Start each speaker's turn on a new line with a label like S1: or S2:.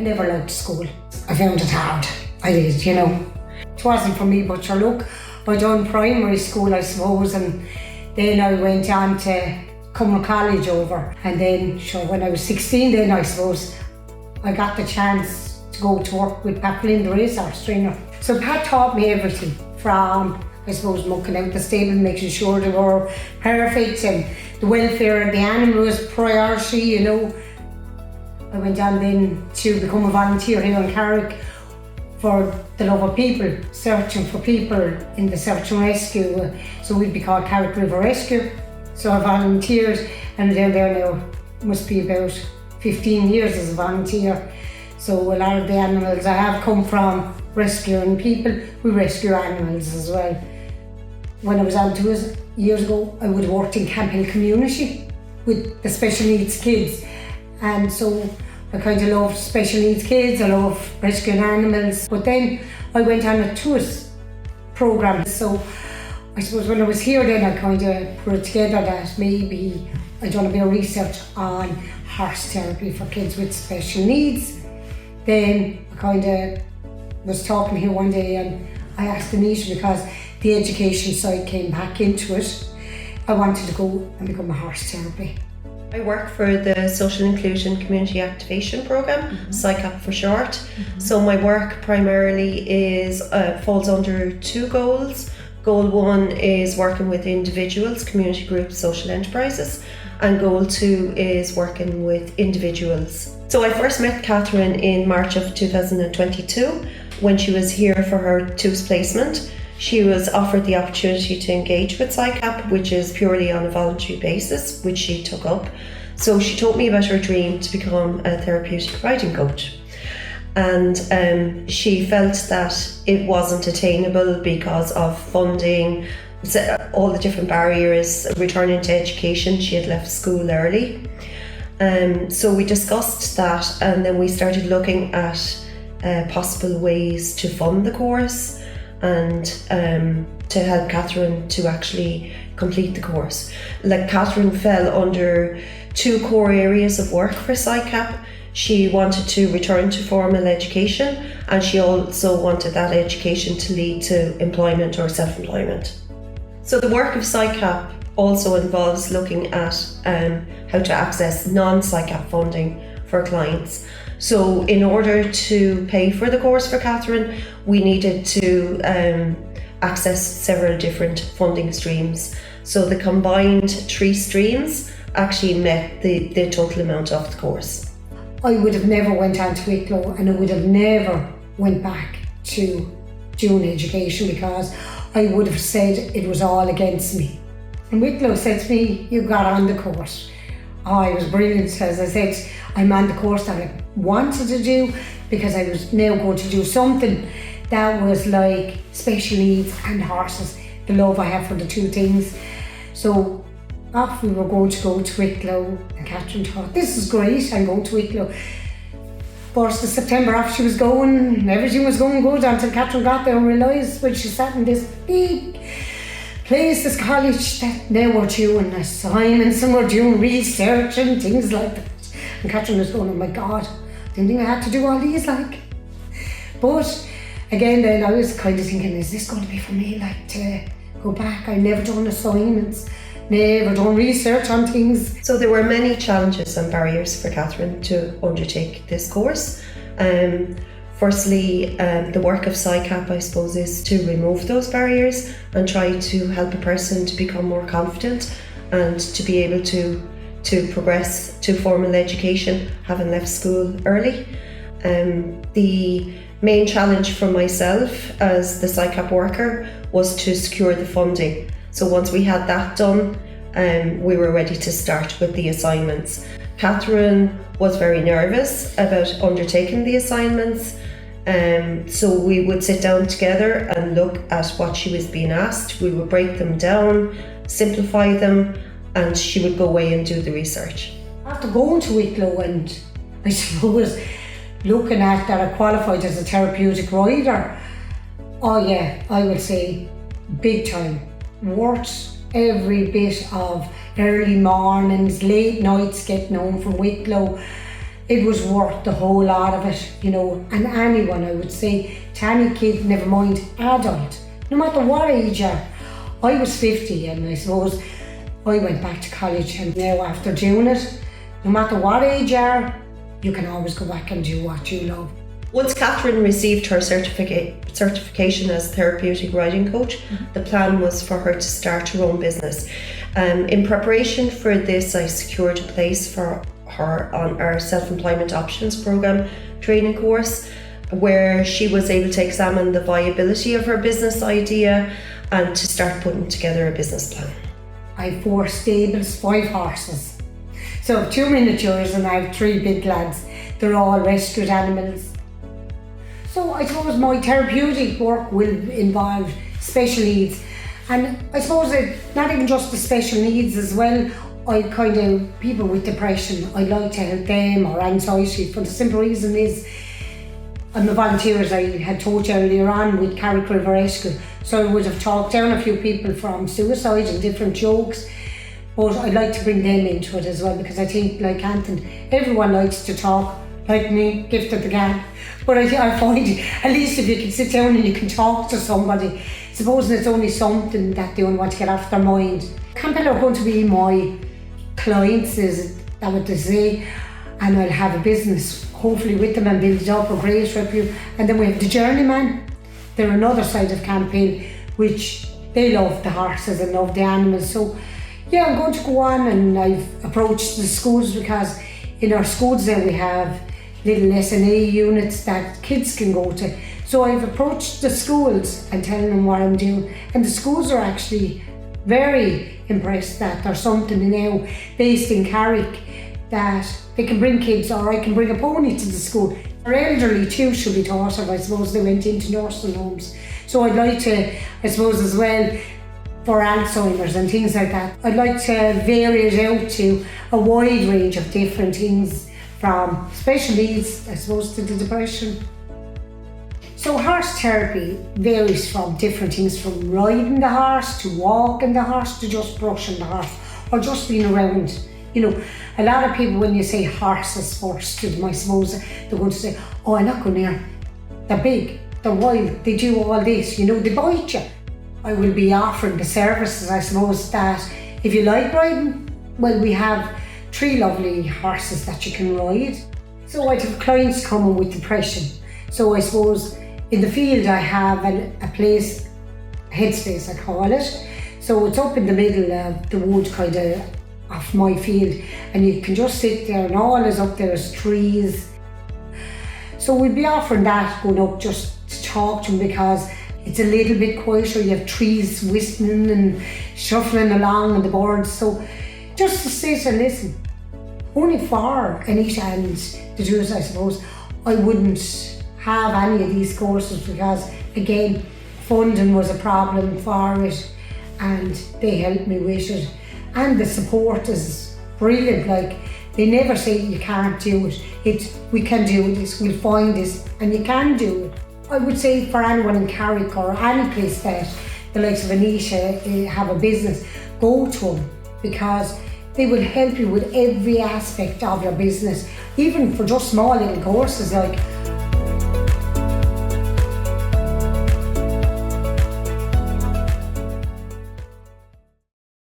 S1: never liked school. I found it hard. I did, you know. It wasn't for me, but sure, look, I done primary school, I suppose, and then I went on to Cumber College over. And then, sure, when I was 16 then, I suppose, I got the chance to go to work with Pat Flynn, the racehorse trainer. So Pat taught me everything from, I suppose, mucking out the stable, making sure they were perfect, and the welfare of the animal was priority, you know. I went on then to become a volunteer here in Carrick for the love of people, searching for people in the search and rescue. So we'd be called Carrick River Rescue. So I volunteered, and they're there now, must be about 15 years as a volunteer. So a lot of the animals I have come from rescuing people, we rescue animals as well. When I was on tours years ago, I would have worked in Camp Hill community with the special needs kids. And so I kind of loved special needs kids, I love rescuing animals. But then I went on a tours programme. So I suppose when I was here then I kind of put it together that maybe I'd done a bit of research on horse therapy for kids with special needs. Then I kind of was talking here one day and I asked Anita, because the education side came back into it, I wanted to go and become a horse therapy.
S2: I work for the Social Inclusion Community Activation Programme, SICAP for short. So my work primarily falls under two goals. Goal one is working with individuals, community groups, social enterprises, and goal two is working with individuals. So I first met Catherine in March of 2022 when she was here for her TUS placement. She was offered the opportunity to engage with SICAP, which is purely on a voluntary basis, which she took up. So she told me about her dream to become a therapeutic riding coach. And she felt that it wasn't attainable because of funding, all the different barriers, returning to education. She had left school early. So we discussed that, and then we started looking at possible ways to fund the course and to help Catherine to actually complete the course. Like, Catherine fell under two core areas of work for SICAP. She wanted to return to formal education, and she also wanted that education to lead to employment or self-employment. So the work of SICAP also involves looking at how to access non-SICAP funding for clients. So in order to pay for the course for Catherine, we needed to access several different funding streams. So the combined 3 streams actually met the total amount of the course.
S1: I would have never went on to Wicklow, and I would have never went back to doing education, because I would have said it was all against me. And Wicklow said to me, you got on the course. Oh, it was brilliant. As I said, I'm on the course that I wanted to do, because I was now going to do something that was like special needs and horses, the love I have for the two things. So off we were going to go to Wicklow, and Catherine thought, this is great, I'm going to Wicklow. 1st of September after she was going, everything was going good until Catherine got there and realised when she sat in this big place, this college, that they were doing assignments and were doing research and things like that. And Catherine was going, oh my God, I didn't think I had to do all these, like. But again then I was kind of thinking, is this going to be for me, like, to go back? I never done assignments, never done research on things.
S2: So there were many challenges and barriers for Catherine to undertake this course. Firstly, the work of SICAP, I suppose, is to remove those barriers and try to help a person to become more confident and to be able to progress to formal education, having left school early. The main challenge for myself as the SICAP worker was to secure the funding. So once we had that done, we were ready to start with the assignments. Catherine was very nervous about undertaking the assignments, so we would sit down together and look at what she was being asked. We would break them down, simplify them, and she would go away and do the research.
S1: After going to Wicklow and I suppose looking at that I qualified as a therapeutic rider, oh yeah, I would say big time. Worked every bit of early mornings, late nights getting home from Wicklow. it was worth the whole lot of it, you know. And anyone, I would say, to any kid, never mind adult, no matter what age you are. I was 50 and I suppose I went back to college, and now after doing it, no matter what age you are, you can always go back and do what you love.
S2: Once Catherine received her certification as therapeutic riding coach, the plan was for her to start her own business. In preparation for this, I secured a place for her on our self-employment options program training course, where she was able to examine the viability of her business idea and to start putting together a business plan.
S1: I have 4 stables, 5 horses. So I have 2 miniatures and I have 3 big lads. They're all rescued animals. So I suppose my therapeutic work will involve special needs. And I suppose not even just the special needs as well. I kind of, people with depression, I like to help them, or anxiety, for the simple reason is I'm a volunteer, as I had told you earlier on, with Carrick River Rescue. So I would have talked down a few people from suicide and different jokes, but I'd like to bring them into it as well, because I think, like Anthony, everyone likes to talk, like me, gifted the gab. But I find at least if you can sit down and you can talk to somebody, supposing it's only something that they want to get off their mind. Campbell are going to be my clients, is that what they say, and I'll have a business hopefully with them and build up a great reputation. And then we have the Journeyman. They're another side of Campbell, which they love the horses and love the animals. So yeah, I'm going to go on, and I've approached the schools, because in our schools there we have little SNA units that kids can go to. So I've approached the schools and telling them what I'm doing, and the schools are actually very impressed that there's something now based in Carrick that they can bring kids, or I can bring a pony to the school. Our elderly too should be taught of, I suppose they went into nursing homes. So I'd like to, I suppose as well, for Alzheimer's and things like that, I'd like to vary it out to a wide range of different things, from special needs, I suppose, to the depression. So horse therapy varies from different things, from riding the horse, to walking the horse, to just brushing the horse, or just being around. You know, a lot of people, when you say horses first to them, I suppose they're going to say, oh, I'm not going near. They're big, they're wild, they do all this, you know, they bite you. I will be offering the services, I suppose, that if you like riding, well, we have 3 lovely horses that you can ride. So I'd have clients coming with depression. So I suppose in the field I have a place, headspace I call it. So it's up in the middle of the wood, kind of off my field, and you can just sit there, and all is up there is trees. So we'll be offering that, going up just to talk to them, because it's a little bit quieter. You have trees whistling and shuffling along and the birds. So just to sit and listen. Only for Anita and the Jews, I suppose, I wouldn't have any of these courses, because again, funding was a problem for it, and they helped me with it. And the support is brilliant. Like, they never say you can't do it. It's, we can do this, we'll find this, and you can do it. I would say for anyone in Carrick or any place that the likes of Anita have a business, go to them, because they will help you with every aspect of your business, even for just small little courses like